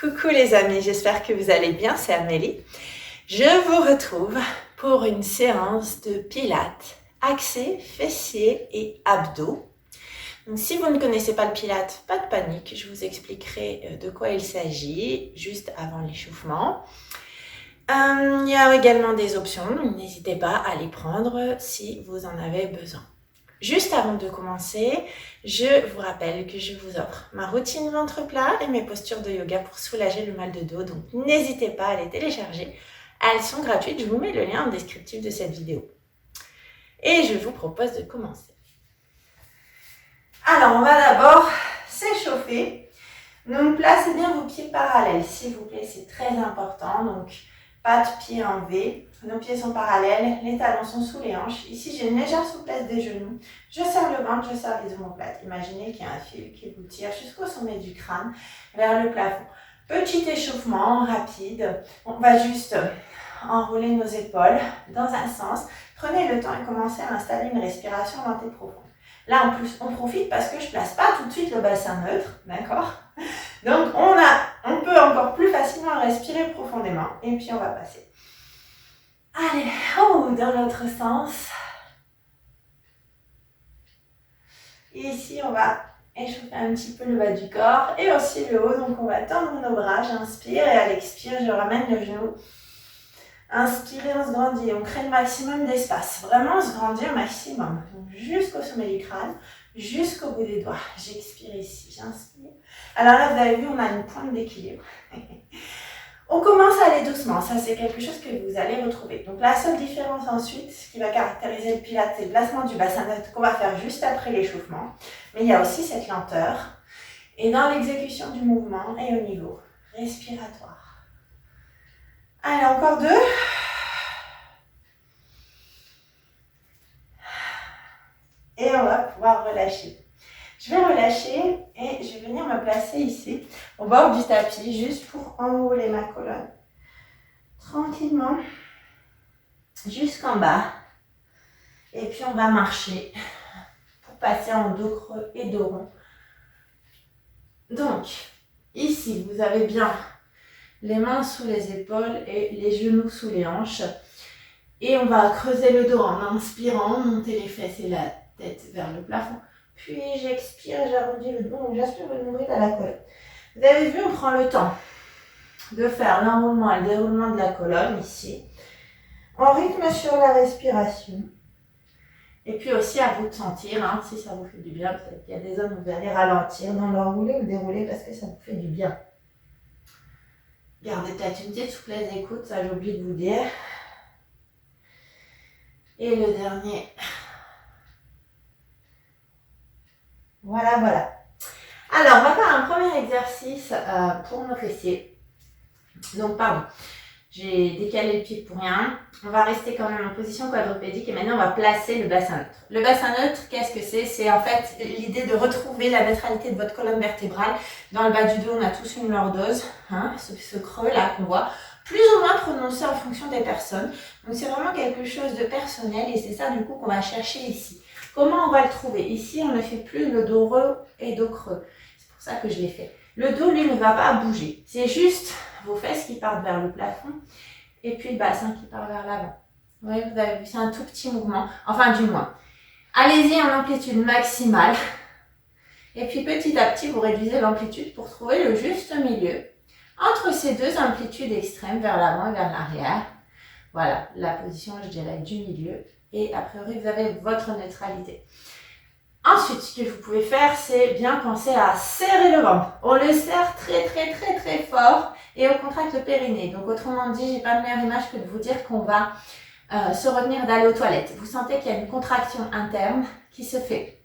Coucou les amis, j'espère que vous allez bien, c'est Amélie. Je vous retrouve pour une séance de pilates axée fessiers et abdos. Donc, si vous ne connaissez pas le pilates, pas de panique, je vous expliquerai de quoi il s'agit juste avant l'échauffement. Il y a également des options, n'hésitez pas à les prendre si vous en avez besoin. Juste avant de commencer, je vous rappelle que je vous offre ma routine ventre plat et mes postures de yoga pour soulager le mal de dos. Donc n'hésitez pas à les télécharger. Elles sont gratuites, je vous mets le lien en descriptif de cette vidéo. Et je vous propose de commencer. Alors on va d'abord s'échauffer. Donc placez bien vos pieds parallèles, s'il vous plaît, c'est très important. Donc pas de pieds en V, nos pieds sont parallèles, les talons sont sous les hanches. Ici, j'ai une légère souplesse des genoux. Je serre le ventre, je serre les omoplates. Imaginez qu'il y a un fil qui vous tire jusqu'au sommet du crâne, vers le plafond. Petit échauffement rapide. On va juste enrouler nos épaules dans un sens. Prenez le temps et commencez à installer une respiration lente et profonde. Là, en plus, on profite parce que je ne place pas tout de suite le bassin neutre, d'accord? Donc, on peut encore plus facilement respirer profondément. Et puis, on va passer. Allez, dans l'autre sens. Et ici, on va échauffer un petit peu le bas du corps et aussi le haut. Donc, on va tendre nos bras. J'inspire et à l'expire, je ramène le genou. Inspirez, on se grandit. On crée le maximum d'espace. Vraiment, on se grandit au maximum. Donc, jusqu'au sommet du crâne, jusqu'au bout des doigts. J'expire ici, j'inspire. Alors là, vous avez vu, on a une pointe d'équilibre. On commence à aller doucement. Ça, c'est quelque chose que vous allez retrouver. Donc, la seule différence ensuite, ce qui va caractériser le pilates, c'est le placement du bassin neutre qu'on va faire juste après l'échauffement. Mais il y a aussi cette lenteur. Et dans l'exécution du mouvement et au niveau respiratoire. Allez, encore 2. Et on va pouvoir relâcher. Je vais relâcher et je vais venir me placer ici, au bord du tapis, juste pour enrouler ma colonne. Tranquillement, jusqu'en bas. Et puis on va marcher pour passer en dos creux et dos rond. Donc, ici, vous avez bien les mains sous les épaules et les genoux sous les hanches. Et on va creuser le dos en inspirant, monter les fesses et la tête vers le plafond. Puis j'expire, j'arrondis le dos, j'aspire le nombril à la colonne. Vous avez vu, on prend le temps de faire l'enroulement et le déroulement de la colonne ici. On rythme sur la respiration. Et puis aussi à vous de sentir, si ça vous fait du bien. Peut-être qu'il y a des zones où vous allez ralentir dans l'enroulé ou le déroulé parce que ça vous fait du bien. Gardez peut-être une petite souplesse d'écoute, ça j'ai oublié de vous dire. Et le dernier. Voilà. Alors, on va faire un premier exercice pour nos fessiers. Donc, pardon, j'ai décalé le pied pour rien. On va rester quand même en position quadrupédique et maintenant, on va placer le bassin neutre. Le bassin neutre, qu'est-ce que c'est? C'est en fait l'idée de retrouver la neutralité de votre colonne vertébrale. Dans le bas du dos, on a tous une lordose, ce creux là qu'on voit, plus ou moins prononcé en fonction des personnes. Donc, c'est vraiment quelque chose de personnel et c'est ça du coup qu'on va chercher ici. Comment on va le trouver? Ici, on ne fait plus le dos rond et dos creux. C'est pour ça que je l'ai fait. Le dos, lui, ne va pas bouger. C'est juste vos fesses qui partent vers le plafond et puis le bassin qui part vers l'avant. Oui, vous avez vu, c'est un tout petit mouvement. Enfin, du moins. Allez-y en amplitude maximale. Et puis, petit à petit, vous réduisez l'amplitude pour trouver le juste milieu entre ces deux amplitudes extrêmes, vers l'avant et vers l'arrière. Voilà, la position, je dirais, du milieu. Et a priori, vous avez votre neutralité. Ensuite, ce que vous pouvez faire, c'est bien penser à serrer le ventre. On le serre très fort et on contracte le périnée. Donc, autrement dit, j'ai pas de meilleure image que de vous dire qu'on va se retenir d'aller aux toilettes. Vous sentez qu'il y a une contraction interne qui se fait.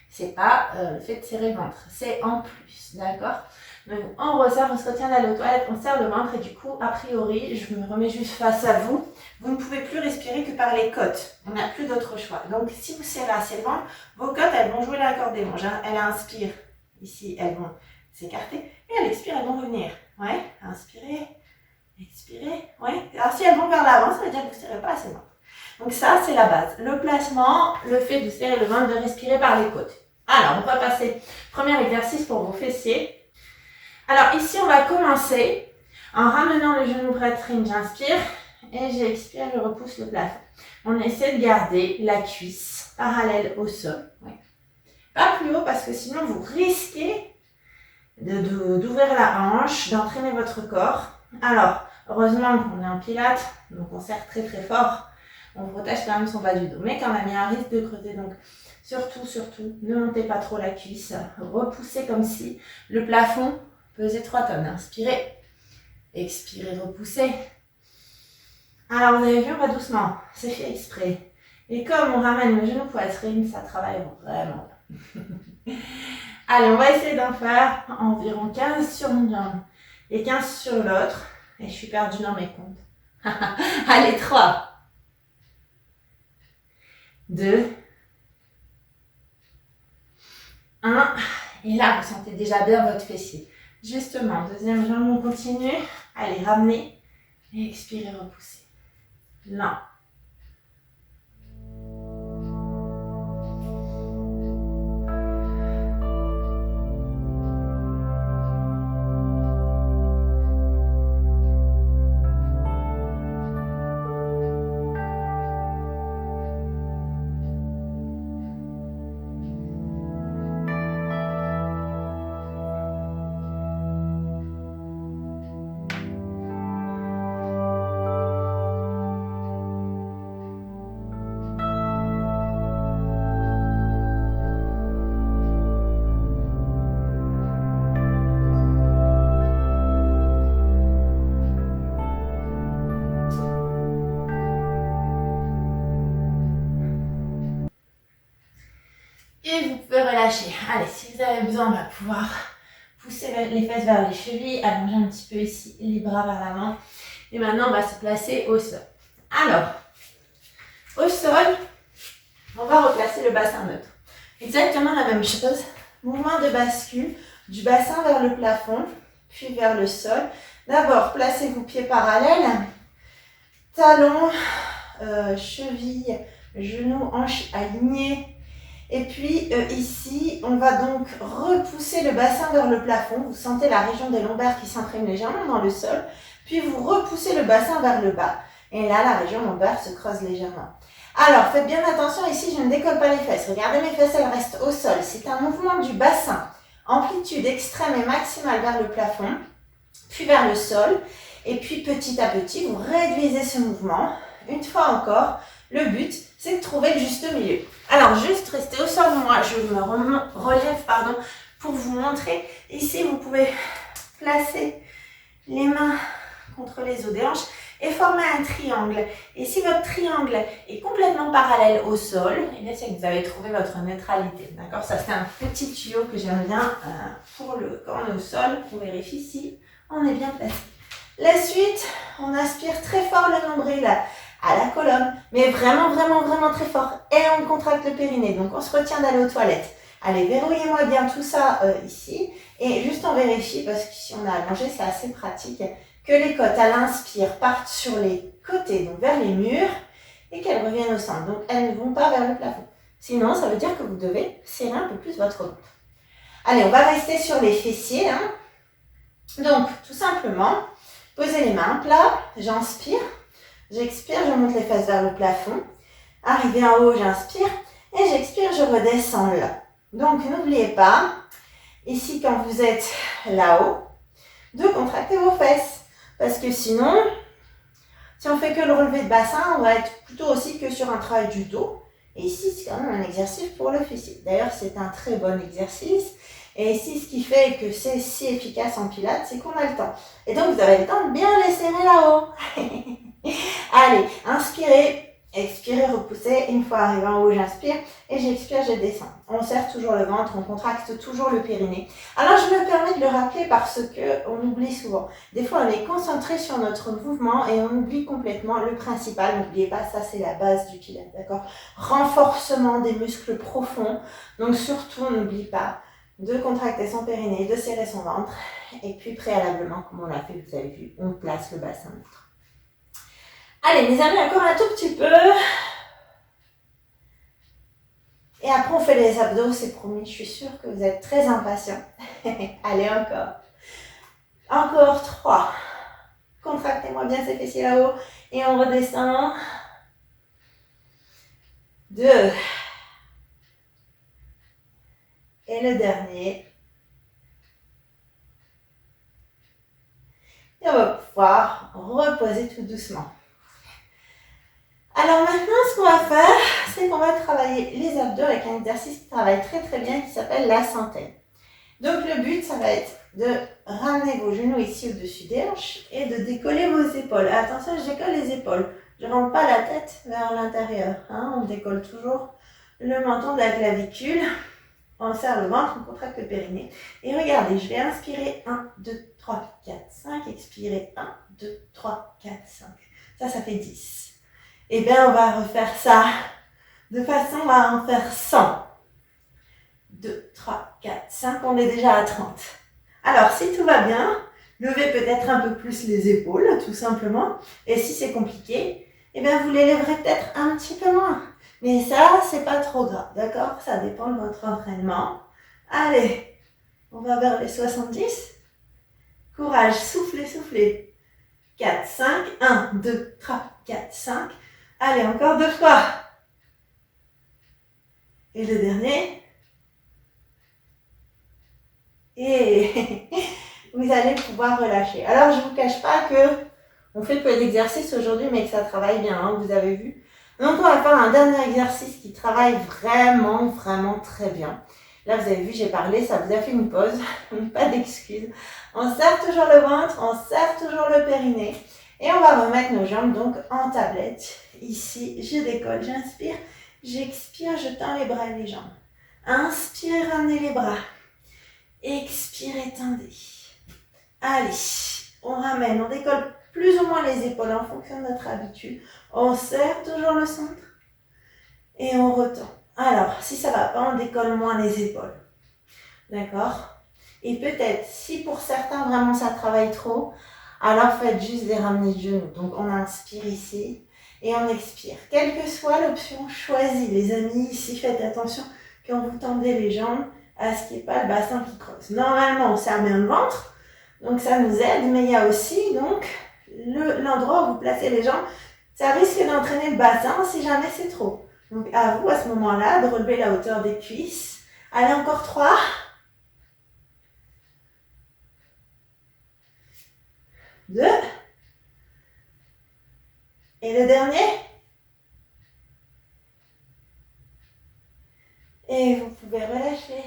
C'est pas le fait de serrer le ventre, c'est en plus, d'accord? Donc, on resserre, on se retient d'aller aux toilettes, on serre le ventre et du coup, a priori, je me remets juste face à vous. Vous ne pouvez plus respirer que par les côtes. On n'a plus d'autre choix. Donc, si vous serrez assez le ventre, vos côtes, elles vont jouer l'accordéon. Elle inspire. Ici, elles vont s'écarter. Et elle expire, elles vont revenir. Ouais, inspirez, expirez. Ouais. Alors, si elles vont vers l'avant, ça veut dire que vous ne serrez pas assez le ventre. Donc, ça, c'est la base. Le placement, le fait de serrer le ventre, de respirer par les côtes. Alors, on va passer. Premier exercice pour vos fessiers. Alors ici, on va commencer en ramenant le genou poitrine, j'inspire et j'expire, je repousse le plafond. On essaie de garder la cuisse parallèle au sol. Oui. Pas plus haut parce que sinon vous risquez d'ouvrir la hanche, d'entraîner votre corps. Alors, heureusement qu'on est en pilates, donc on serre très très fort. On protège quand même son bas du dos. Mais quand même, il y a un risque de creuser. Donc, surtout, ne montez pas trop la cuisse. Repoussez comme si le plafond pesait 3 tonnes. Inspirez. Expirez, repoussez. Alors, vous avez vu, on va doucement. C'est fait exprès. Et comme on ramène le genou poitrine, ça travaille vraiment. Allez, on va essayer d'en faire environ 15 sur une jambe et 15 sur l'autre. Et je suis perdue dans mes comptes. Allez, 3, 2, 1. Et là, vous sentez déjà bien votre fessier. Justement, deuxième jambe, on continue. Allez, ramenez et expirez, repoussez. Lent. Et vous pouvez relâcher. Allez, si vous avez besoin, on va pouvoir pousser les fesses vers les chevilles, allonger un petit peu ici les bras vers l'avant. Et maintenant, on va se placer au sol. Alors, au sol, on va replacer le bassin neutre. Exactement la même chose. Mouvement de bascule du bassin vers le plafond, puis vers le sol. D'abord, placez vos pieds parallèles. Talons, chevilles, genoux, hanches alignées. Et puis ici, on va donc repousser le bassin vers le plafond. Vous sentez la région des lombaires qui s'imprime légèrement dans le sol. Puis vous repoussez le bassin vers le bas. Et là, la région lombaire se creuse légèrement. Alors, faites bien attention, ici, je ne décolle pas les fesses. Regardez, mes fesses, elles restent au sol. C'est un mouvement du bassin. Amplitude extrême et maximale vers le plafond, puis vers le sol. Et puis, petit à petit, vous réduisez ce mouvement. Une fois encore, le but, c'est de trouver le juste milieu. Alors, juste restez au sol. Moi, je me relève pour vous montrer. Ici, vous pouvez placer les mains contre les os des hanches et former un triangle. Et si votre triangle est complètement parallèle au sol, eh bien, c'est que vous avez trouvé votre neutralité. D'accord? Ça, c'est un petit tuyau que j'aime bien pour quand on est au sol. On vérifie si on est bien placé. La suite, on aspire très fort le nombril à la colonne, mais vraiment très fort. Et on contracte le périnée, donc on se retient d'aller aux toilettes. Allez, verrouillez-moi bien tout ça ici. Et juste on vérifie, parce que si on a allongé, c'est assez pratique, que les côtes à l'inspire partent sur les côtés, donc vers les murs, et qu'elles reviennent au centre. Donc elles ne vont pas vers le plafond. Sinon, ça veut dire que vous devez serrer un peu plus votre ventre. Allez, on va rester sur les fessiers. Donc, tout simplement, posez les mains plat, j'inspire. J'expire, je monte les fesses vers le plafond. Arrivé en haut, j'inspire. Et j'expire, je redescends là. Donc, n'oubliez pas, ici, quand vous êtes là-haut, de contracter vos fesses. Parce que sinon, si on fait que le relevé de bassin, on va être plutôt aussi que sur un travail du dos. Et ici, c'est quand même un exercice pour le fessier. D'ailleurs, c'est un très bon exercice. Et ici, ce qui fait que c'est si efficace en pilates, c'est qu'on a le temps. Et donc, vous avez le temps de bien les serrer là-haut. Allez, inspirez, expirez, repoussez. Une fois arrivé en haut, j'inspire et j'expire, je descends. On serre toujours le ventre, on contracte toujours le périnée. Alors, je me permets de le rappeler parce qu'on oublie souvent. Des fois, on est concentré sur notre mouvement et on oublie complètement le principal. N'oubliez pas, ça, c'est la base du pilates, d'accord? Renforcement des muscles profonds. Donc, surtout, on n'oublie pas de contracter son périnée, de serrer son ventre. Et puis, préalablement, comme on l'a fait, vous avez vu, on place le bassin neutre. Allez, mes amis, encore un tout petit peu. Et après, on fait les abdos, c'est promis. Je suis sûre que vous êtes très impatients. Allez, encore. Encore 3. Contractez-moi bien ces fessiers là-haut. Et on redescend. 2. Et le dernier. Et on va pouvoir reposer tout doucement. Alors maintenant, ce qu'on va faire, c'est qu'on va travailler les abdos avec un exercice qui travaille très très bien qui s'appelle la centaine. Donc le but, ça va être de ramener vos genoux ici au-dessus des hanches et de décoller vos épaules. Attention, je décolle les épaules. Je ne rentre pas la tête vers l'intérieur. On décolle toujours le menton de la clavicule. On serre le ventre, on contracte le périnée. Et regardez, je vais inspirer 1, 2, 3, 4, 5. Expirer 1, 2, 3, 4, 5. Ça fait 10. Et bien, on va refaire ça de façon à en faire 100. 2, 3, 4, 5. On est déjà à 30. Alors, si tout va bien, levez peut-être un peu plus les épaules, tout simplement. Et si c'est compliqué, eh bien, vous les lèverez peut-être un petit peu moins. Mais ça, c'est pas trop grave, d'accord? Ça dépend de votre entraînement. Allez, on va vers les 70. Courage, soufflez, soufflez. 4, 5, 1, 2, 3, 4, 5. Allez, encore 2 fois. Et le dernier. Et vous allez pouvoir relâcher. Alors, je ne vous cache pas que on fait peu d'exercices aujourd'hui, mais que ça travaille bien, vous avez vu. Donc, on va faire un dernier exercice qui travaille vraiment, vraiment très bien. Là, vous avez vu, j'ai parlé, ça vous a fait une pause, pas d'excuses. On serre toujours le ventre, on serre toujours le périnée. Et on va remettre nos jambes donc en tablette. Ici, je décolle, j'inspire, j'expire, je tends les bras et les jambes. Inspirez, ramenez les bras. Expirez, tendez. Allez, on ramène, on décolle plus ou moins les épaules en fonction de notre habitude. On serre toujours le centre et on retend. Alors, si ça ne va pas, on décolle moins les épaules. D'accord? Et peut-être, si pour certains vraiment ça travaille trop, alors faites juste des ramenés de genoux. Donc on inspire ici et on expire. Quelle que soit l'option choisie, les amis, ici faites attention quand vous tendez les jambes à ce qu'il n'y ait pas le bassin qui creuse. Normalement, on serre bien le ventre, donc ça nous aide, mais il y a aussi donc l'endroit où vous placez les jambes. Ça risque d'entraîner le bassin si jamais c'est trop. Donc à vous à ce moment-là de relever la hauteur des cuisses. Allez, encore 3. 2. Et le dernier. Et vous pouvez relâcher.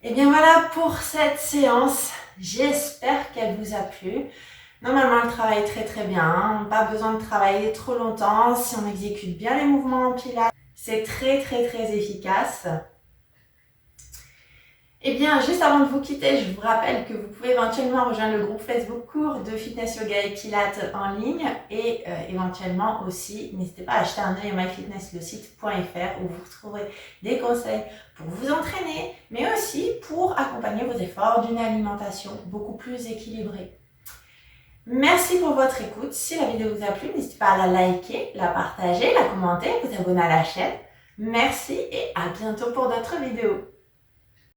Et bien voilà pour cette séance. J'espère qu'elle vous a plu. Normalement, elle travaille très très bien. Pas besoin de travailler trop longtemps. Si on exécute bien les mouvements en pilates, c'est très très très efficace. Et bien, juste avant de vous quitter, je vous rappelle que vous pouvez éventuellement rejoindre le groupe Facebook cours de fitness yoga et pilates en ligne et éventuellement aussi, n'hésitez pas à acheter un œil à myfitnesslecite.fr où vous retrouverez des conseils pour vous entraîner, mais aussi pour accompagner vos efforts d'une alimentation beaucoup plus équilibrée. Merci pour votre écoute. Si la vidéo vous a plu, n'hésitez pas à la liker, la partager, la commenter, vous abonner à la chaîne. Merci et à bientôt pour d'autres vidéos.